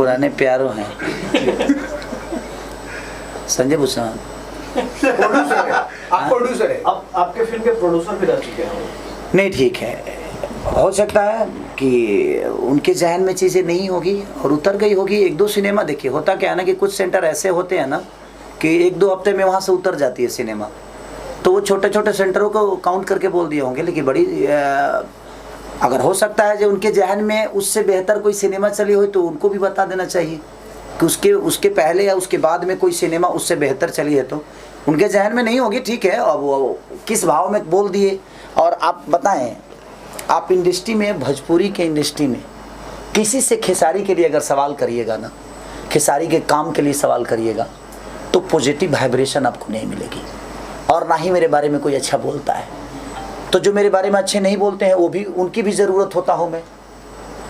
पुराने प्यारों हैं। संजय भूषण प्रोड्यूसर है, आप प्रोड्यूसर है, अब आपके फिल्म के प्रोड्यूसर भी रह चुके हैं। नहीं, ठीक है, हो सकता है कि उनके जहन में चीज़ें नहीं होगी और उतर गई होगी। एक दो सिनेमा देखिए, होता क्या है ना कि कुछ सेंटर ऐसे होते हैं ना कि एक दो हफ्ते में वहाँ से उतर जाती है सिनेमा, तो वो छोटे छोटे सेंटरों को काउंट करके बोल दिए होंगे। लेकिन बड़ी अगर हो सकता है जो उनके जहन में उससे बेहतर कोई सिनेमा चली हो तो उनको भी बता देना चाहिए कि उसके पहले या उसके बाद में कोई सिनेमा उससे बेहतर चली है, तो उनके जहन में नहीं होगी, ठीक है। अब वो किस भाव में बोल दिए। और आप बताएं, आप इंडस्ट्री में, भोजपुरी के इंडस्ट्री में किसी से खेसारी के लिए अगर सवाल करिएगा ना, खेसारी के काम के लिए सवाल करिएगा, तो पॉजिटिव वाइब्रेशन आपको नहीं मिलेगी। और ना ही मेरे बारे में कोई अच्छा बोलता है। तो जो मेरे बारे में अच्छे नहीं बोलते हैं वो भी, उनकी भी ज़रूरत होता हूँ मैं,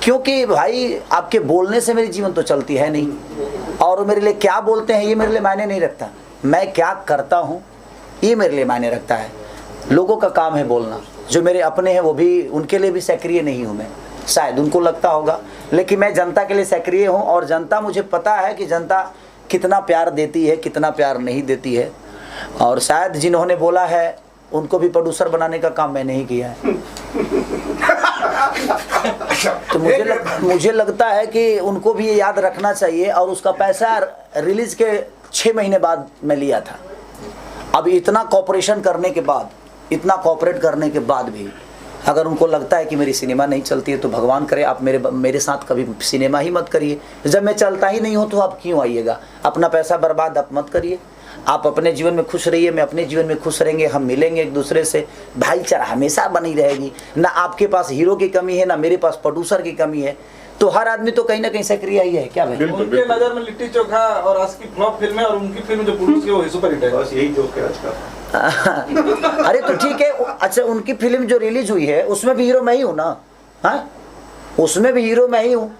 क्योंकि भाई आपके बोलने से मेरी जीवन तो चलती है नहीं। और मेरे लिए क्या बोलते हैं ये मेरे लिए मायने नहीं रखता, मैं क्या करता हूँ ये मेरे लिए मायने रखता है। लोगों का काम है बोलना, जो मेरे अपने हैं वो भी, उनके लिए भी सक्रिय नहीं हूँ मैं, शायद उनको लगता होगा, लेकिन मैं जनता के लिए सक्रिय हूँ। और जनता, मुझे पता है कि जनता कितना प्यार देती है, कितना प्यार नहीं देती है। और शायद जिन्होंने बोला है उनको भी प्रोड्यूसर बनाने का काम मैंने ही किया है। तो मुझे लगता है कि उनको भी ये याद रखना चाहिए। और उसका पैसा रिलीज के 6 महीने बाद मैं लिया था। अब इतना कॉपरेशन करने के बाद, इतना कॉपरेट करने के बाद भी अगर उनको लगता है कि मेरी सिनेमा नहीं चलती है, तो भगवान करे आप मेरे साथ कभी सिनेमा ही मत करिए। जब मैं चलता ही नहीं हूँ तो आप क्यों आइएगा? अपना पैसा बर्बाद आप मत करिए। आप अपने जीवन में खुश रहिए, मैं अपने जीवन में खुश रहेंगे, हम मिलेंगे एक दूसरे से, भाईचारा हमेशा बनी रहेगी। ना आपके पास हीरो की कमी है, ना मेरे पास प्रोड्यूसर की कमी है। तो हर आदमी तो कहीं ना कहीं सक्रिय ही है। क्या भाई? उनके नजर में लिट्टी चोखा और आज की फ्लॉप फिल्म है, और उनकी फिल्म जो प्रोड्यूस की वो सुपर हिट है। बस यही जोक है आज का। अरे तो ठीक है, अच्छा उनकी फिल्म जो रिलीज हुई है उसमें भी हीरो मैं ही हूँ ना, हाँ उसमें भी हीरो मैं ही हूँ।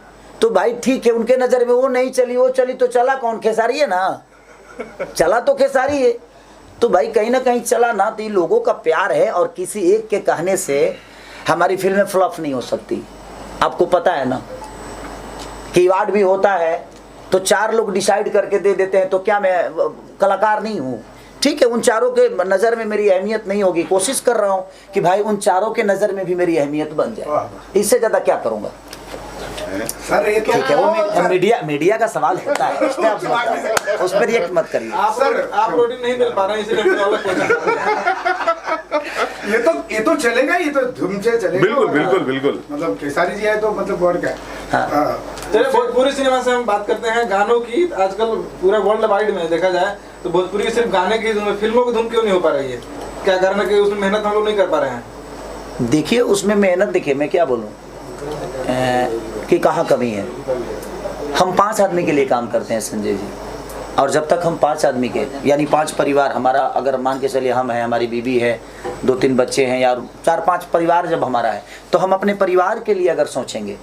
तो भाई ठीक है, उनके नज़र में वो नहीं चली, वो चली तो चला कौन? खेसारी है ना, चला तो खेसारी है। तो भाई कहीं ना कहीं चला ना, तो ये लोगों का प्यार है। और किसी एक के कहने से हमारी फिल्में फ्लॉप नहीं हो सकती। आपको पता है ना कि अवार्ड भी होता है तो 4 लोग डिसाइड करके दे देते हैं, तो क्या मैं कलाकार नहीं हूँ? ठीक है, उन चारों के नज़र में मेरी अहमियत नहीं होगी, कोशिश कर रहा हूँ कि भाई उन चारों के नज़र में भी मेरी अहमियत बन जाए। इससे ज़्यादा क्या करूँगा? सर ये ठीक है, वो मीडिया का सवाल होता है, उस पर रिएक्ट मत करिए। आप प्रोटीन नहीं मिल पा रहे हैं, इसलिए ये तो चलेगा, ये तो धूम से चलेगा। बिल्कुल। मतलब खेसारी जी है तो मतलब और क्या? हाँ। चलिए भोजपुरी सिनेमा से हम बात करते हैं गानों की। आजकल पूरा वर्ल्ड वाइड में देखा जाए तो भोजपुरी की सिर्फ गाने की धूम, फिल्मों की धूम क्यों नहीं हो पा रही है? क्या कारण है कि उसमें मेहनत हम लोग नहीं कर पा रहे हैं? देखिए उसमें मेहनत, देखिए मैं क्या बोलूँ कि कहाँ कमी है। हम 5 आदमी के लिए काम करते हैं संजय जी, और जब तक हम 5 आदमी के, यानी 5 परिवार हमारा, अगर मान के चलिए हम हैं, हमारी बीवी है, 2-3 बच्चे हैं, या 4-5 परिवार जब हमारा है, तो हम अपने परिवार के लिए अगर सोचेंगे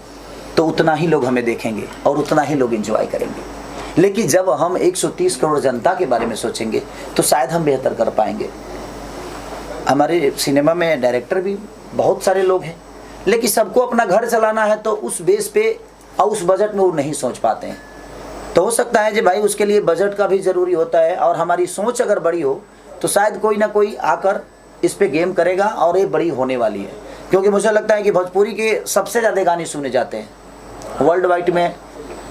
तो उतना ही लोग हमें देखेंगे और उतना ही लोग एंजॉय करेंगे। लेकिन जब हम 130 करोड़ जनता के बारे में सोचेंगे तो शायद हम बेहतर कर पाएंगे। हमारे सिनेमा में डायरेक्टर भी बहुत सारे लोग हैं, लेकिन सबको अपना घर चलाना है, तो उस बेस पे और उस बजट में वो नहीं सोच पाते हैं। तो हो सकता है कि भाई उसके लिए बजट का भी ज़रूरी होता है। और हमारी सोच अगर बड़ी हो तो शायद कोई ना कोई आकर इस पे गेम करेगा, और ये बड़ी होने वाली है। क्योंकि मुझे लगता है कि भोजपुरी के सबसे ज़्यादा गाने सुने जाते हैं वर्ल्ड वाइड में,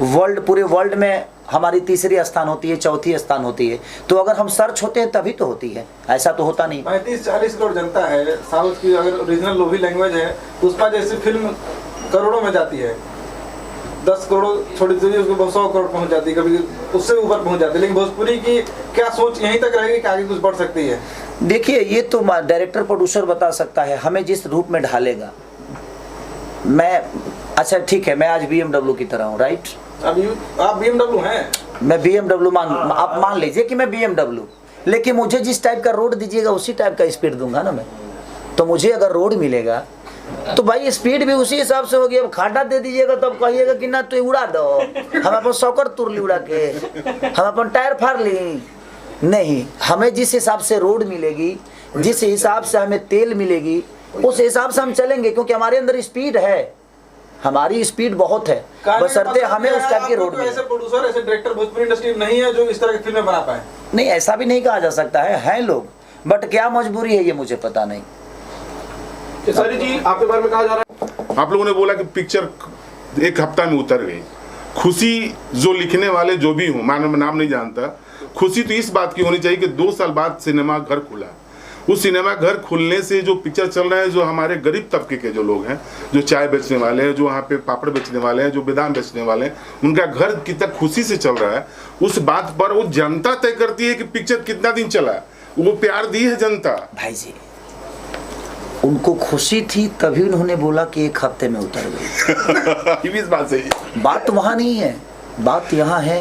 पूरे वर्ल्ड में हमारी 3री स्थान होती है, 4थी स्थान होती है। तो अगर हम सर्च होते हैं तभी तो होती है, ऐसा तो होता नहीं। 35-40 करोड़ जनता है। साउथ की अगर ओरिजिनल लोभी लैंग्वेज है, पुष्पा जैसी फिल्म करोड़ों में जाती है। 10 करोड़ छोड़ी चीज़ उसको 100 करोड़ पहुंच जाती है, कभी उससे ऊपर पहुंच जाती है। लेकिन भोजपुरी की क्या सोच यहीं तक रहेगी कि आगे कुछ बढ़ सकती है? देखिए ये तो डायरेक्टर प्रोड्यूसर बता सकता है हमें जिस रूप में ढालेगा। मैं अच्छा ठीक है, मैं आज BMW की तरह हूँ, राइट? अब आप BMW हैं, मैं BMW आप मान लीजिए कि मैं BMW, लेकिन मुझे जिस टाइप का रोड दीजिएगा उसी टाइप का स्पीड दूंगा ना मैं। तो मुझे अगर रोड मिलेगा तो भाई स्पीड भी उसी हिसाब से होगी। अब खाटा दे दीजिएगा तो अब कहिएगा कि ना तो उड़ा दो, हम अपन सौकर तुर ली उड़ा के, हम अपन टायर फाड़ ली। नहीं, हमें जिस हिसाब से रोड मिलेगी, जिस हिसाब से हमें तेल मिलेगी, उस हिसाब से हम चलेंगे, क्योंकि हमारे अंदर स्पीड है। हमारी स्पीड बहुत है, बशर्ते हमें उस टाइप की रोड मिले। ऐसे प्रोड्यूसर, ऐसे डायरेक्टर भोजपुरी इंडस्ट्री में नहीं है जो इस तरह की फिल्में बना पाए। नहीं, ऐसा भी नहीं कहा जा सकता है लोग, बट क्या मजबूरी है ये मुझे पता नहीं। खेसारी जी, आपके बारे में कहा जा रहा है, आप लोगों ने बोला कि पिक्चर 1 हफ्ता में उतर गई। खुशी जो लिखने वाले जो भी हों, मैं नाम नहीं जानता, खुशी तो इस बात की होनी चाहिए कि 2 साल बाद सिनेमा घर खुला। उस सिनेमा घर खुलने से जो पिक्चर चल रहा है, जो हमारे गरीब तबके के जो लोग हैं, जो चाय बेचने वाले हैं, जो वहाँ पे पापड़ बेचने वाले हैं, जो बादाम बेचने वाले हैं, उनका घर कितना खुशी से चल रहा है, उस बात पर वो जनता तय करती है कि पिक्चर कितना दिन चला। वो प्यार दी है जनता। भाई जी, उनको खुशी थी तभी उन्होंने बोला कि 1 हफ्ते में उतर गई। ये भी इस बात सही। बात वहाँ नहीं है, बात यहाँ है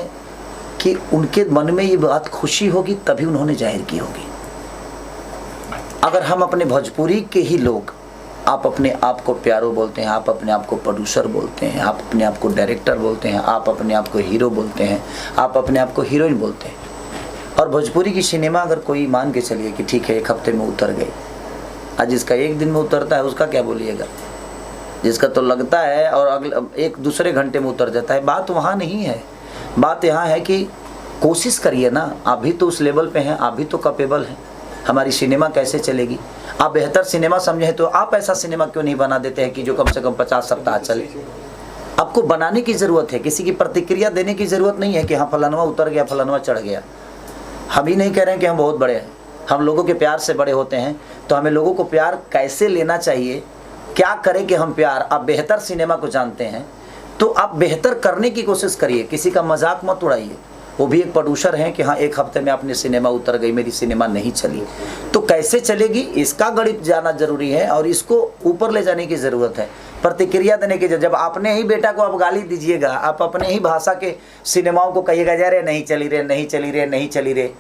कि उनके मन में ये बात खुशी होगी तभी उन्होंने जाहिर की होगी। अगर हम अपने भोजपुरी के ही लोग, आप अपने आप को प्यारो बोलते हैं, आप अपने आप को प्रोड्यूसर बोलते हैं, आप अपने आप को डायरेक्टर बोलते हैं, आप अपने आप को हीरो बोलते हैं, आप अपने आप को हीरोइन बोलते हैं, और भोजपुरी की सिनेमा अगर कोई मान के चलिए कि ठीक है 1 हफ्ते में उतर गई, आज जिसका 1 दिन में उतरता है उसका क्या बोलिएगा, जिसका तो लगता है और अगले 1 दूसरे घंटे में उतर जाता है। बात वहाँ नहीं है, बात यहाँ है कि कोशिश करिए ना, आप भी तो उस लेवल पे हैं, आप भी तो कैपेबल हैं। हमारी सिनेमा कैसे चलेगी? आप बेहतर सिनेमा समझे तो आप ऐसा सिनेमा क्यों नहीं बना देते हैं कि जो कम से कम 50 सप्ताह चले? आपको बनाने की ज़रूरत है, किसी की प्रतिक्रिया देने की ज़रूरत नहीं है कि हाँ फलानवा उतर गया, फलानवा चढ़ गया। हम ही नहीं कह रहे हैं कि हम बहुत बड़े हैं, हम लोगों के प्यार से बड़े होते हैं, तो हमें लोगों को प्यार कैसे लेना चाहिए, क्या करें कि हम प्यार, आप बेहतर सिनेमा को जानते हैं तो आप बेहतर करने की कोशिश करिए, किसी का मजाक मत उड़ाइए। वो भी एक प्रोड्यूसर हैं कि हाँ 1 हफ्ते में अपनी सिनेमा उतर गई, मेरी सिनेमा नहीं चली, तो कैसे चलेगी इसका गणित जाना जरूरी है और इसको ऊपर ले जाने की ज़रूरत है, प्रतिक्रिया देने की। जब अपने ही बेटा को आप गाली दीजिएगा, आप अपने ही भाषा के सिनेमाओं को कहिएगा जा रे नहीं चली रे, नहीं चली रे, नहीं चली रे,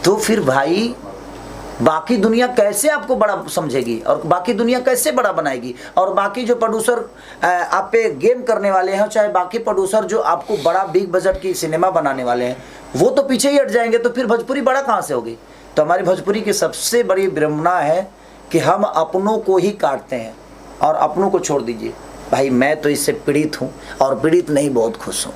तो फिर भाई बाकी दुनिया कैसे आपको बड़ा समझेगी और बाकी दुनिया कैसे बड़ा बनाएगी? और बाकी जो प्रोड्यूसर आप पे गेम करने वाले हैं, चाहे बाकी प्रोड्यूसर जो आपको बड़ा बिग बजट की सिनेमा बनाने वाले हैं, वो तो पीछे ही हट जाएंगे, तो फिर भोजपुरी बड़ा कहाँ से होगी? तो हमारी भोजपुरी की सबसे बड़ी विडंबना है कि हम अपनों को ही काटते हैं और अपनों को छोड़ दीजिए। भाई मैं तो इससे पीड़ित हूँ और पीड़ित नहीं, बहुत खुश हूँ।